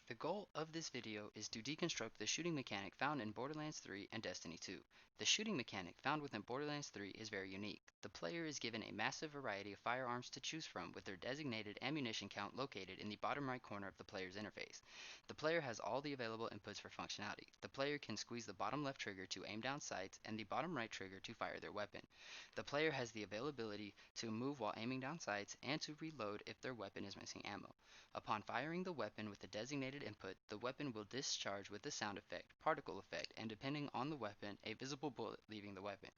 The goal of this video is to deconstruct the shooting mechanic found in Borderlands 3 and Destiny 2. The shooting mechanic found within Borderlands 3 is very unique. The player is given a massive variety of firearms to choose from with their designated ammunition count located in the bottom right corner of the player's interface. The player has all the available inputs for functionality. The player can squeeze the bottom left trigger to aim down sights and the bottom right trigger to fire their weapon. The player has the availability to move while aiming down sights and to reload if their weapon is missing ammo. Upon firing the weapon with the designated input, the weapon will discharge with a sound effect, particle effect, and depending on the weapon, a visible bullet leaving the weapon.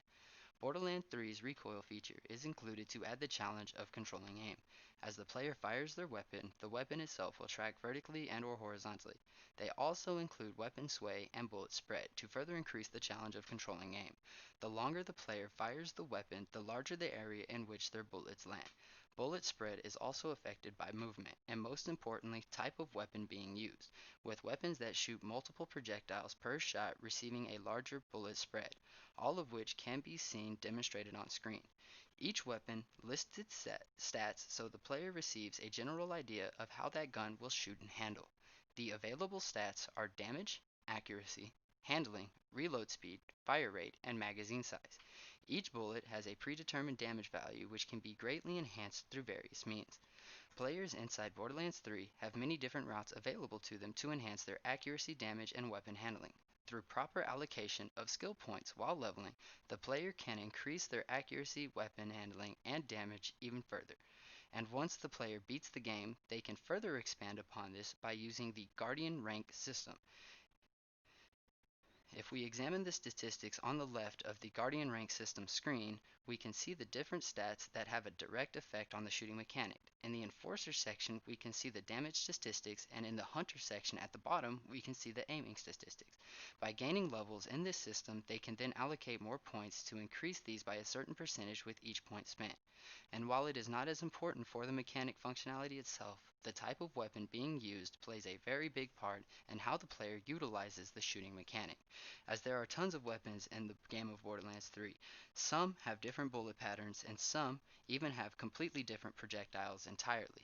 Borderlands 3's recoil feature is included to add the challenge of controlling aim. As the player fires their weapon, the weapon itself will track vertically and or horizontally. They also include weapon sway and bullet spread to further increase the challenge of controlling aim. The longer the player fires the weapon, the larger the area in which their bullets land. Bullet spread is also affected by movement, and most importantly, type of weapon being used, with weapons that shoot multiple projectiles per shot receiving a larger bullet spread, all of which can be seen demonstrated on screen. Each weapon lists its stats so the player receives a general idea of how that gun will shoot and handle. The available stats are damage, accuracy, handling, reload speed, fire rate, and magazine size. Each bullet has a predetermined damage value which can be greatly enhanced through various means. Players inside Borderlands 3 have many different routes available to them to enhance their accuracy, damage, and weapon handling. Through proper allocation of skill points while leveling, the player can increase their accuracy, weapon handling, and damage even further. And once the player beats the game, they can further expand upon this by using the Guardian rank system. If we examine the statistics on the left of the Guardian rank system screen, we can see the different stats that have a direct effect on the shooting mechanic. In the Enforcer section, we can see the damage statistics, and in the Hunter section at the bottom, we can see the aiming statistics. By gaining levels in this system, they can then allocate more points to increase these by a certain percentage with each point spent. And while it is not as important for the mechanic functionality itself, the type of weapon being used plays a very big part in how the player utilizes the shooting mechanic, as there are tons of weapons in the game of Borderlands 3. Some have different bullet patterns, and some even have completely different projectiles entirely.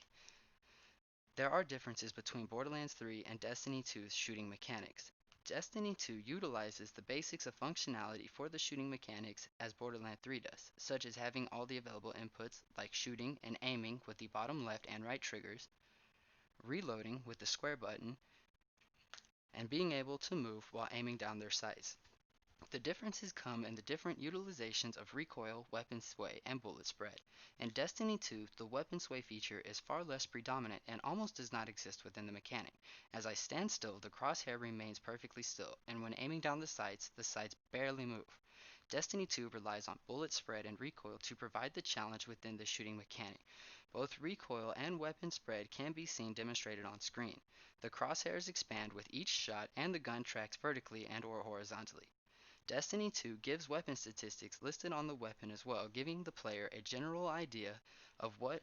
There are differences between Borderlands 3 and Destiny 2's shooting mechanics. Destiny 2 utilizes the basics of functionality for the shooting mechanics as Borderlands 3 does, such as having all the available inputs like shooting and aiming with the bottom left and right triggers, reloading with the square button, and being able to move while aiming down their sights. The differences come in the different utilizations of recoil, weapon sway, and bullet spread. In Destiny 2, the weapon sway feature is far less predominant and almost does not exist within the mechanic. As I stand still, the crosshair remains perfectly still, and when aiming down the sights barely move. Destiny 2 relies on bullet spread and recoil to provide the challenge within the shooting mechanic. Both recoil and weapon spread can be seen demonstrated on screen. The crosshairs expand with each shot and the gun tracks vertically and or horizontally. Destiny 2 gives weapon statistics listed on the weapon as well, giving the player a general idea of what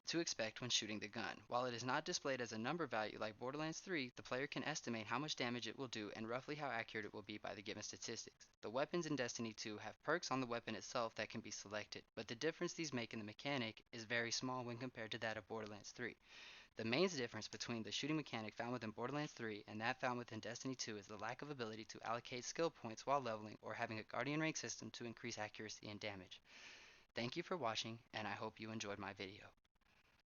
to expect when shooting the gun. While it is not displayed as a number value like Borderlands 3, the player can estimate how much damage it will do and roughly how accurate it will be by the given statistics. The weapons in Destiny 2 have perks on the weapon itself that can be selected, but the difference these make in the mechanic is very small when compared to that of Borderlands 3. The main difference between the shooting mechanic found within Borderlands 3 and that found within Destiny 2 is the lack of ability to allocate skill points while leveling or having a Guardian rank system to increase accuracy and damage. Thank you for watching, and I hope you enjoyed my video.